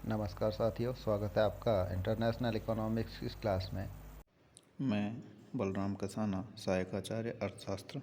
नमस्कार साथियों, स्वागत है आपका इंटरनेशनल इकोनॉमिक्स की क्लास में। मैं बलराम कसाना, सहायक आचार्य अर्थशास्त्र।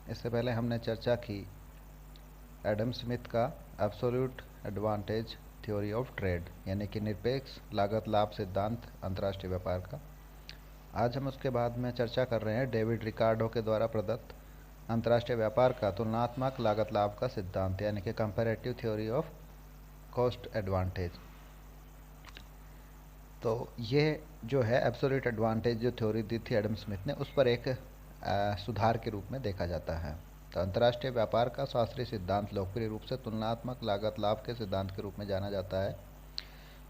इससे पहले हमने चर्चा की एडम स्मिथ का absolute advantage theory of trade यानी कि निरपेक्ष लागत लाभ सिद्धांत अंतर्राष्ट्रीय व्यापार का। आज हम उसके बाद में चर्चा कर रहे हैं डेविड रिकार्डो के द्वारा प्रदत्त अंतर्राष्ट्रीय व्यापार का तुलनात्मक लागत लाभ का सिद्धांत यानी कि comparative theory of cost advantage. तो ये जो है एब्सोल्यूट एडवांटेज जो थ्योरी दी थी एडम स्मिथ ने, उस पर एक सुधार के रूप में देखा जाता है। तो अंतर्राष्ट्रीय व्यापार का शास्त्रीय सिद्धांत लोकप्रिय रूप से तुलनात्मक लागत लाभ के सिद्धांत के रूप में जाना जाता है।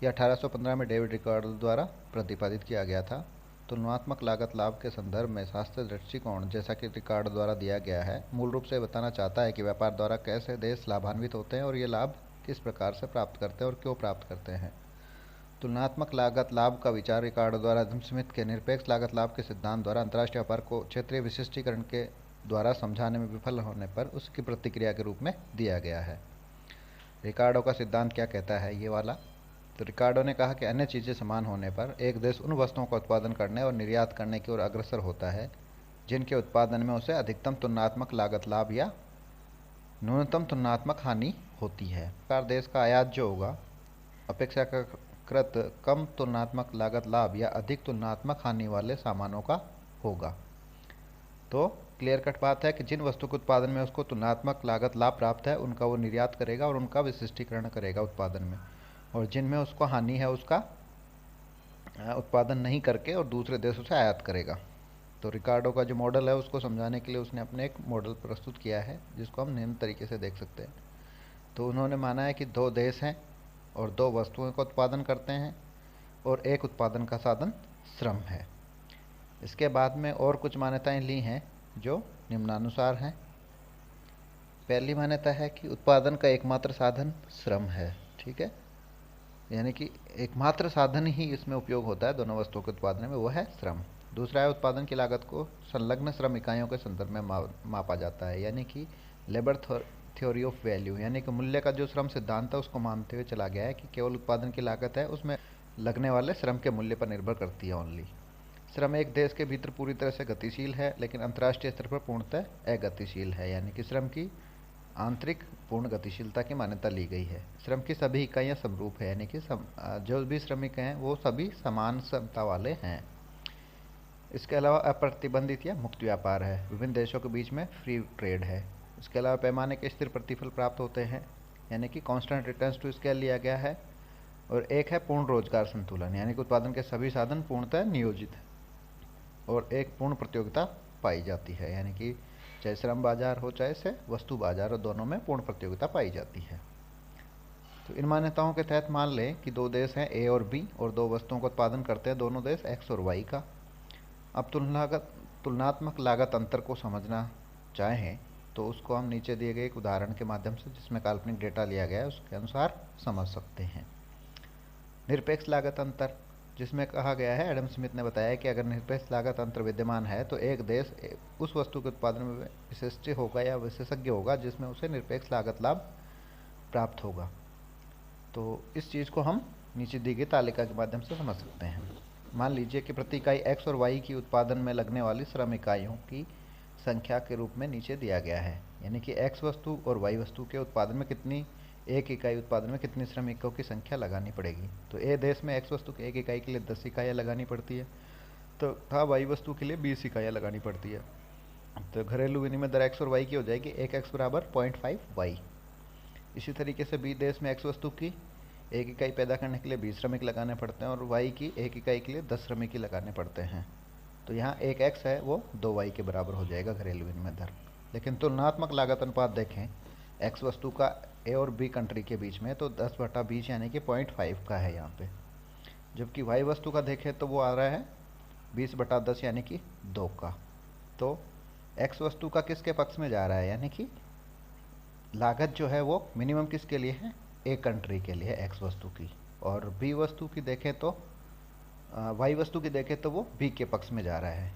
यह 1815 में डेविड रिकार्डो द्वारा प्रतिपादित किया गया था। तुलनात्मक लागत लाभ के संदर्भ में शास्त्रीय दृष्टिकोण जैसा कि रिकार्डो द्वारा दिया गया है, मूल रूप से बताना चाहता है कि व्यापार द्वारा कैसे देश लाभान्वित होते हैं और ये लाभ किस प्रकार से प्राप्त करते हैं और क्यों प्राप्त करते हैं। तुलनात्मक लागत लाभ का विचार रिकार्डो द्वारा एडम स्मिथ के निरपेक्ष लागत लाभ के सिद्धांत द्वारा अंतर्राष्ट्रीय व्यापार को क्षेत्रीय विशिष्टीकरण के द्वारा समझाने में विफल होने पर उसकी प्रतिक्रिया के रूप में दिया गया है। रिकार्डो का सिद्धांत क्या कहता है ये वाला? तो रिकार्डो ने कहा कि अन्य चीज़ें समान होने पर एक देश उन वस्तुओं का उत्पादन करने और निर्यात करने की ओर अग्रसर होता है जिनके उत्पादन में उसे अधिकतम तुलनात्मक लागत लाभ या न्यूनतम तुलनात्मक हानि होती है। सरकार देश का आयात जो होगा अपेक्षाकृत कम तुलनात्मक लागत लाभ या अधिक तुलनात्मक हानि वाले सामानों का होगा। तो क्लियर कट बात है कि जिन वस्तु के उत्पादन में उसको तुलनात्मक लागत लाभ प्राप्त है उनका वो निर्यात करेगा और उनका विशिष्टीकरण करेगा उत्पादन में, और जिनमें उसको हानि है उसका उत्पादन नहीं करके और दूसरे देशों से आयात करेगा। तो रिकार्डो का जो मॉडल है उसको समझाने के लिए उसने अपने एक मॉडल प्रस्तुत किया है जिसको हम निम्न तरीके से देख सकते हैं। तो उन्होंने माना है कि दो देश हैं और दो वस्तुओं का उत्पादन करते हैं और एक उत्पादन का साधन श्रम है। इसके बाद में और कुछ मान्यताएं ली हैं जो निम्नानुसार हैं। पहली मान्यता है कि उत्पादन का एकमात्र साधन श्रम है। ठीक है, यानी कि एकमात्र साधन ही इसमें उपयोग होता है दोनों वस्तुओं के उत्पादन में, वो है श्रम। दूसरा है उत्पादन की लागत को संलग्न श्रम इकाइयों के संदर्भ में मापा जाता है, यानी कि लेबर थ्योरी ऑफ वैल्यू, यानी कि मूल्य का जो श्रम सिद्धांत है उसको मानते हुए चला गया है कि केवल उत्पादन की लागत है उसमें लगने वाले श्रम के मूल्य पर निर्भर करती है ओनली। श्रम एक देश के भीतर पूरी तरह से गतिशील है लेकिन अंतर्राष्ट्रीय स्तर पर पूर्णतः अगतिशील है, यानी कि श्रम की आंतरिक पूर्ण गतिशीलता की मान्यता ली गई है। श्रम की सभी इकाइयाँ समरूप है, यानी कि जो भी श्रमिक हैं वो सभी समान क्षमता वाले हैं। इसके अलावा अप्रतिबंधित या मुक्त व्यापार है, विभिन्न देशों के बीच में फ्री ट्रेड है। इसके अलावा पैमाने के स्थिर प्रतिफल प्राप्त होते हैं, यानी कि कांस्टेंट रिटर्न्स टू स्केल लिया गया है। और एक है पूर्ण रोजगार संतुलन, यानी कि उत्पादन के सभी साधन पूर्णतः नियोजित है और एक पूर्ण प्रतियोगिता पाई जाती है, यानी कि चाहे श्रम बाजार हो चाहे से वस्तु बाजार, और दोनों में पूर्ण प्रतियोगिता पाई जाती है। तो इन मान्यताओं के तहत मान लें कि दो देश हैं ए और बी और दो वस्तुओं का उत्पादन करते हैं दोनों देश एक्स और वाई का। अब तुलनात्मक लागत अंतर को समझना चाहें तो उसको हम नीचे दिए गए एक उदाहरण के माध्यम से, जिसमें काल्पनिक डेटा लिया गया है, उसके अनुसार समझ सकते हैं। निरपेक्ष लागत अंतर, जिसमें कहा गया है, एडम स्मिथ ने बताया कि अगर निरपेक्ष लागत अंतर विद्यमान है तो एक देश उस वस्तु के उत्पादन में विशिष्ट होगा या विशेषज्ञ होगा जिसमें उसे निरपेक्ष लागत लाभ प्राप्त होगा। तो इस चीज़ को हम नीचे दी गई तालिका के माध्यम से समझ सकते हैं। मान लीजिए कि प्रति इकाई एक्स और वाई की उत्पादन में लगने वाली श्रम इकाइयों की संख्या के रूप में नीचे दिया गया है, यानी कि एक्स वस्तु और वाई वस्तु के उत्पादन में कितनी, एक इकाई उत्पादन में कितनी श्रम इकाइयों की संख्या लगानी पड़ेगी। तो ए देश में एक्स वस्तु की एक इकाई के लिए 10 इकाइयाँ लगानी पड़ती है, तो था वाई वस्तु के लिए 20 इकाइयाँ लगानी पड़ती है। तो घरेलू विनिमय दर एक्स और वाई की हो जाएगी 1x बराबर 0.5 y। इसी तरीके से बी देश में एक्स वस्तु की एक इकाई पैदा करने के लिए 20 श्रमिक लगाने पड़ते हैं और वाई की एक इकाई के लिए 10 श्रमिक ही लगाने पड़ते हैं। तो यहाँ एक एक्स है वो 2 y के बराबर हो जाएगा घरेलू विनिमय दर। लेकिन तुलनात्मक लागत अनुपात देखें एक्स वस्तु का ए और बी कंट्री के बीच में, तो 10/20 यानी कि 0.5 का है यहाँ पे। जबकि वाई वस्तु का देखें तो वो आ रहा है 20/10 यानी कि 2 का। तो एक्स वस्तु का किसके पक्ष में जा रहा है, यानी कि लागत जो है वो मिनिमम किसके लिए है, ए कंट्री के लिए है एक्स वस्तु की। और बी वस्तु की देखें तो वाई वस्तु की देखें तो वो बी के पक्ष में जा रहा है।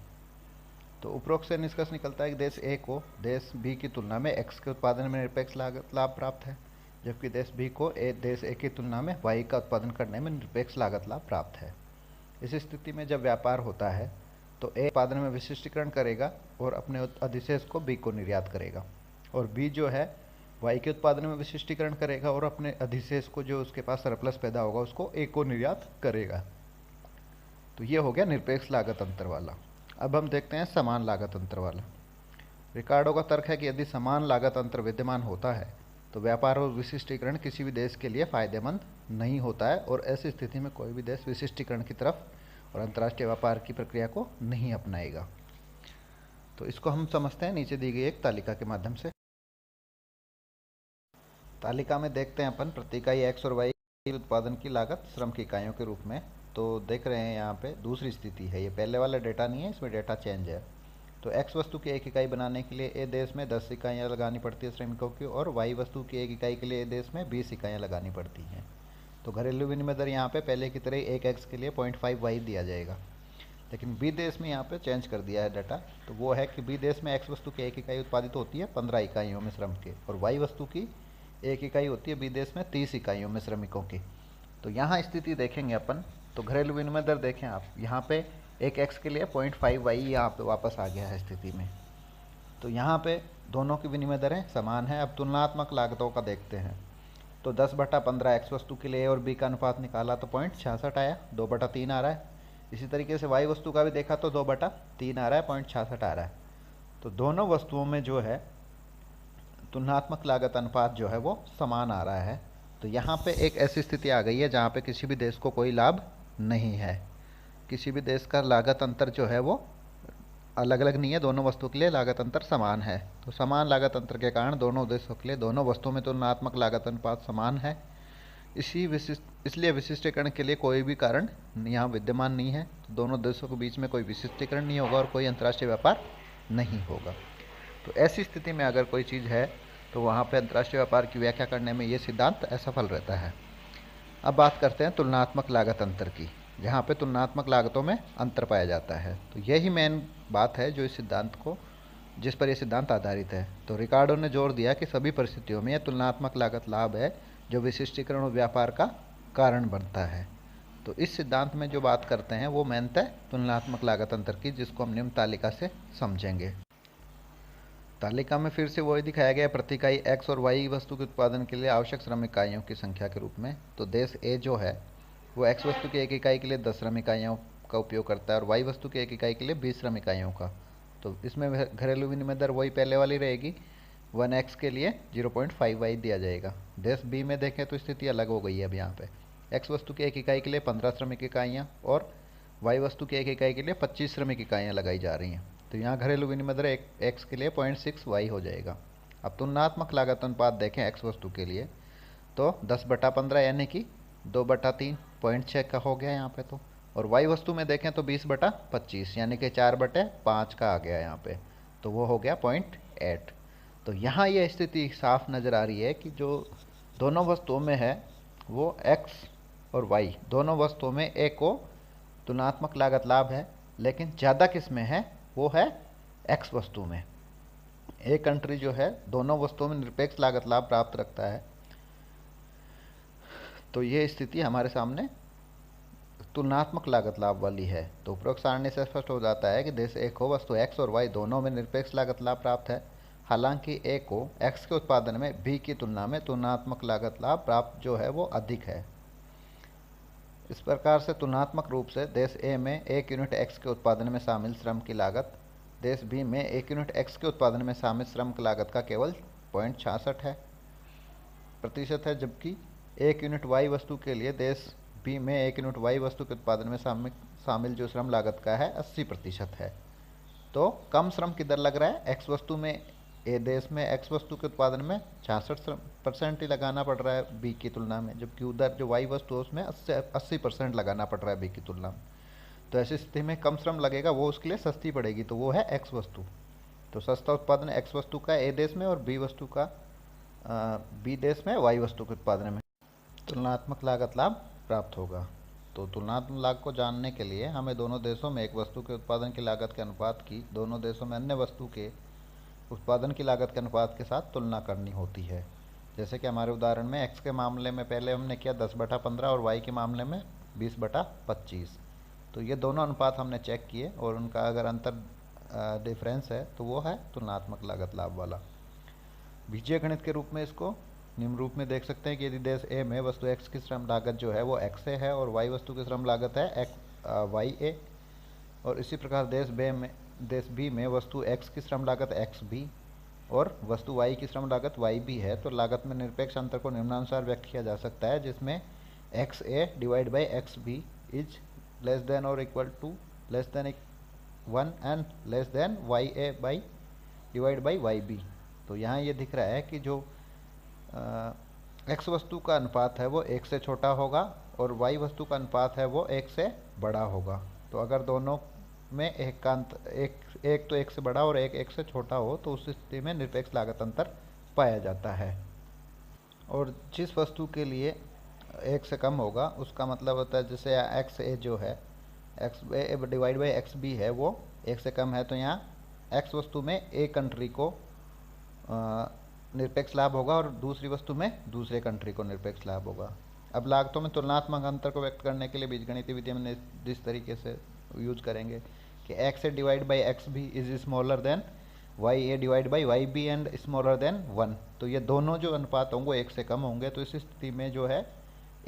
तो उपरोक्त से निष्कर्ष निकलता है कि देश ए को देश बी की तुलना में एक्स के उत्पादन में निरपेक्ष लागत लाभ प्राप्त है, जबकि देश बी को देश ए की तुलना में वाई का उत्पादन करने में निरपेक्ष लागत लाभ प्राप्त है। इस स्थिति में जब व्यापार होता है तो ए उत्पादन में विशिष्टीकरण करेगा और अपने अधिशेष को बी को निर्यात करेगा, और बी जो है वाई के उत्पादन में विशिष्टीकरण करेगा और अपने अधिशेष को, जो उसके पास सरप्लस पैदा होगा, उसको ए को निर्यात करेगा। तो ये हो गया निरपेक्ष लागत अंतर वाला। अब हम देखते हैं समान लागत अंतर वाला। रिकार्डो का तर्क है कि यदि समान लागत अंतर विद्यमान होता है तो व्यापार और विशिष्टीकरण किसी भी देश के लिए फायदेमंद नहीं होता है, और ऐसी स्थिति में कोई भी देश विशिष्टीकरण की तरफ और अंतर्राष्ट्रीय व्यापार की प्रक्रिया को नहीं अपनाएगा। तो इसको हम समझते हैं नीचे दी गई एक तालिका के माध्यम से। तालिका में देखते हैं अपन प्रति इकाई एक्स और वाई उत्पादन की लागत श्रम की इकाइयों के रूप में। तो देख रहे हैं यहाँ पे दूसरी स्थिति है, ये पहले वाला डेटा नहीं है, इसमें डेटा चेंज है। तो एक्स वस्तु की एक इकाई बनाने के लिए ए देश में 10 इकाइयाँ लगानी पड़ती है श्रमिकों की, और वाई वस्तु की एक इकाई के लिए ए देश में 20 इकाइयाँ लगानी पड़ती हैं। तो घरेलू विनिमय दर यहाँ पे पहले की तरह एक एक्स के लिए 0.5 वाई दिया जाएगा, लेकिन बी देश में यहाँ पे चेंज कर दिया है डाटा। तो वो है कि बी देश में एक्स वस्तु की एक इकाई उत्पादित होती है 15 इकाइयों में श्रम के, और वाई वस्तु की एक इकाई होती है बी देश में 30 इकाइयों में श्रमिकों की। तो यहाँ स्थिति देखेंगे अपन, तो घरेलू विनिमय दर देखें आप, यहाँ पे एक एक्स के लिए 0.5 वाई यहाँ पे वापस आ गया है स्थिति में। तो यहाँ पे दोनों की विनिमय दरें समान है। अब तुलनात्मक लागतों का देखते हैं। तो 10/15 एक्स वस्तु के लिए ए और बी का अनुपात निकाला तो 0.66 आया, 2/3 आ रहा है। इसी तरीके से वाई वस्तु का भी देखा तो 2/3 आ रहा है, 0.66 आ रहा है। तो दोनों वस्तुओं में जो है तुलनात्मक लागत अनुपात जो है वो समान आ रहा है। तो यहाँ पे एक ऐसी स्थिति आ गई है जहाँ पे किसी भी देश को कोई लाभ नहीं है, किसी भी देश का लागत अंतर जो है वो अलग अलग नहीं है, दोनों वस्तुओं के लिए लागत अंतर समान है। तो समान लागत अंतर के कारण दोनों देशों के लिए दोनों वस्तुओं में तुलनात्मक लागत अनुपात समान है। इसलिए विशिष्टीकरण के लिए कोई भी कारण यहाँ विद्यमान नहीं है। तो दोनों देशों के बीच में कोई विशिष्टीकरण नहीं होगा और कोई अंतर्राष्ट्रीय व्यापार नहीं होगा। तो ऐसी स्थिति में अगर कोई चीज़ है तो वहाँ पे अंतर्राष्ट्रीय व्यापार की व्याख्या करने में ये सिद्धांत असफल रहता है। अब बात करते हैं तुलनात्मक लागत अंतर की, जहाँ पे तुलनात्मक लागतों में अंतर पाया जाता है। तो यही मेन बात है जो इस सिद्धांत को, जिस पर यह सिद्धांत आधारित है। तो रिकार्डो ने जोर दिया कि सभी परिस्थितियों में यह तुलनात्मक लागत लाभ है जो विशिष्टीकरण और व्यापार का कारण बनता है। तो इस सिद्धांत में जो बात करते हैं वो मेनतः तुलनात्मक लागत अंतर की, जिसको हम निम्न तालिका से समझेंगे। तालिका में फिर से वही दिखाया गया प्रति इकाई एक्स और वाई वस्तु के उत्पादन के लिए आवश्यक श्रम इकाइयों की संख्या के रूप में। तो देश ए जो है वो एक्स वस्तु की एक इकाई के लिए 10 श्रम इकाइयों का उपयोग करता है और वाई वस्तु की एक इकाई के लिए 20 श्रम इकाइयों का। तो इसमें घरेलू विनिमय दर वही पहले वाली रहेगी, 1x के लिए 0.5 वाई दिया जाएगा। देश बी में देखें तो स्थिति अलग हो गई है। अब यहाँ पे एक्स वस्तु की एक इकाई के लिए 15 श्रमिक इकाइयाँ और वाई वस्तु की एक इकाई के लिए 25 श्रमिक इकाइयाँ लगाई जा रही हैं। तो यहाँ घरेलू विनिमय दर एक्स के लिए 0.6 वाई हो जाएगा। अब तुलनात्मक लागत अनुपात देखें एक्स वस्तु के लिए तो 10/15 यानी कि 2/3 0.6 का हो गया यहाँ पे। तो और वाई वस्तु में देखें तो 20/25 यानी कि 4/5 का आ गया यहाँ पे, तो वो हो गया 0.8। तो यहाँ ये स्थिति साफ नज़र आ रही है कि जो दोनों वस्तुओं में है वो एक्स और वाई दोनों वस्तुओं में ए को तुलनात्मक लागत लाभ है, लेकिन ज़्यादा किस में है, वो है एक्स वस्तु में। ए कंट्री जो है दोनों वस्तुओं में निरपेक्ष लागत लाभ प्राप्त रखता है। तो ये स्थिति हमारे सामने तुलनात्मक लागत लाभ वाली है। तो उपरोक्त सारणी से स्पष्ट हो जाता है कि देश ए को वस्तु एक्स और वाई दोनों में निरपेक्ष लागत लाभ प्राप्त है, हालांकि ए को एक्स के उत्पादन में बी की तुलना में तुलनात्मक लागत लाभ प्राप्त जो है वो अधिक है। इस प्रकार से तुलनात्मक रूप से देश ए में 1 यूनिट एक्स के उत्पादन में शामिल श्रम की लागत देश बी में 1 यूनिट एक्स के उत्पादन में शामिल श्रम की लागत का केवल 0.66 है प्रतिशत है, जबकि 1 यूनिट वाई वस्तु के लिए देश बी में 1 यूनिट वाई वस्तु के उत्पादन में शामिल जो श्रम लागत का है 80% है। तो कम श्रम किधर लग रहा है, एक्स वस्तु में। ए देश में एक्स वस्तु के उत्पादन में 66% ही लगाना पड़ रहा है बी की तुलना में, जबकि उधर जो वाई वस्तु है उसमें 80% लगाना पड़ रहा है बी की तुलना में। तो ऐसी स्थिति में कम श्रम लगेगा, वो उसके लिए सस्ती पड़ेगी, तो वो है एक्स वस्तु। तो सस्ता उत्पादन एक्स वस्तु का ए देश में और बी वस्तु का बी देश में वाई वस्तु के उत्पादन में तुलनात्मक लागत लाभ प्राप्त होगा। तो तुलनात्मक लाभ को जानने के लिए हमें दोनों देशों में एक वस्तु के उत्पादन की लागत के अनुपात की दोनों देशों में अन्य वस्तु के उत्पादन की लागत के अनुपात के साथ तुलना करनी होती है। जैसे कि हमारे उदाहरण में x के मामले में पहले हमने किया 10/15 और y के मामले में 20/25। तो ये दोनों अनुपात हमने चेक किए और उनका अगर अंतर डिफरेंस है तो वो है तुलनात्मक लागत लाभ वाला। बीजीय गणित के रूप में इसको निम्न रूप में देख सकते हैं कि यदि देश ए में वस्तु x की श्रम लागत जो है वो x ए है और y वस्तु की श्रम लागत है y ए, और इसी प्रकार देश बी में वस्तु x की श्रम लागत x बी और वस्तु y की श्रम लागत y बी है, तो लागत में निरपेक्ष अंतर को निम्नानुसार व्यक्त किया जा सकता है, जिसमें X A divide by x B is less than और equal to less than 1 and less than Y A by divide by Y B. तो यहाँ ये दिख रहा है कि जो x वस्तु का अनुपात है वो 1 से छोटा होगा और y वस्तु का अनुपात है वो 1 से बड़ा होगा। तो अगर दोनों में एक का एक तो 1 से बड़ा और एक से छोटा हो तो उस स्थिति में निरपेक्ष लागत अंतर पाया जाता है। और जिस वस्तु के लिए 1 से कम होगा उसका मतलब होता है, जैसे एक्स ए जो है x A divide by x b है वो 1 से कम है, तो यहाँ एक्स वस्तु में ए कंट्री को निरपेक्ष लाभ होगा और दूसरी वस्तु में दूसरे कंट्री को निरपेक्ष लाभ होगा। अब लागतों में तुलनात्मक अंतर को व्यक्त करने के लिए बीजगणितीय विधि में जिस तरीके से यूज करेंगे कि x A divide by x B is smaller than Y a divide by Y b and smaller than 1। तो ये दोनों जो अनुपात होंगे 1 से कम होंगे, तो इस स्थिति में जो है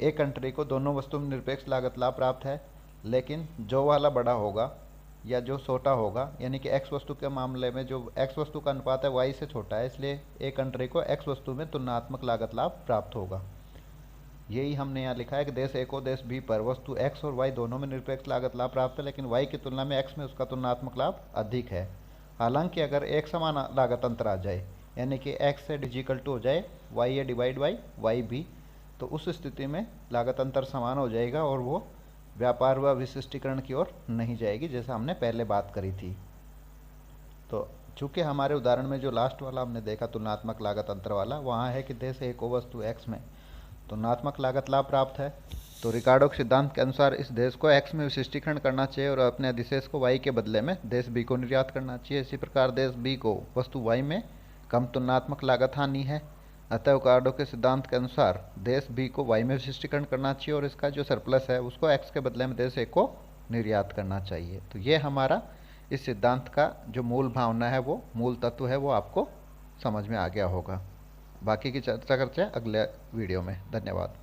ए कंट्री को दोनों वस्तु में निरपेक्ष लागत लाभ प्राप्त है, लेकिन जो वाला बड़ा होगा या जो छोटा होगा, यानी कि एक्स वस्तु के मामले में जो एक्स वस्तु का अनुपात है वाई से छोटा है, इसलिए ए कंट्री को एक्स वस्तु में तुलनात्मक लागत लाभ प्राप्त होगा। यही हमने यहाँ लिखा है कि देश ए को देश बी पर वस्तु एक्स और वाई दोनों में निरपेक्ष लागत लाभ प्राप्त है, लेकिन वाई की तुलना में एक्स में उसका तुलनात्मक लाभ अधिक है। हालांकि अगर एक समान लागत अंतर आ जाए, यानी कि एक्स से डिजिकल टू हो जाए y a divide by Y B, तो उस स्थिति में लागत अंतर समान हो जाएगा और वो व्यापार व विशिष्टीकरण की ओर नहीं जाएगी, जैसा हमने पहले बात करी थी। तो चूँकि हमारे उदाहरण में जो लास्ट वाला हमने देखा तुलनात्मक लागत अंतर वाला, वहाँ है कि देश ए को वस्तु एक्स में तुलनात्मक लागत लाभ प्राप्त है, तो रिकार्डो के सिद्धांत के अनुसार इस देश को एक्स में विशिष्टीकरण करना चाहिए और अपने अधिशेष को वाई के बदले में देश बी को निर्यात करना चाहिए। इसी प्रकार देश बी को वस्तु वाई में कम तुलनात्मक लागत हानि है, अतः रिकार्डो के सिद्धांत के अनुसार देश बी को वाई में विशिष्टीकरण करना चाहिए और इसका जो सरप्लस है उसको एक्स के बदले में देश ए को निर्यात करना चाहिए। तो ये हमारा इस सिद्धांत का जो मूल भावना है, वो मूल तत्व है, वो आपको समझ में आ गया होगा। बाकी की चर्चा करते हैं अगले वीडियो में। धन्यवाद।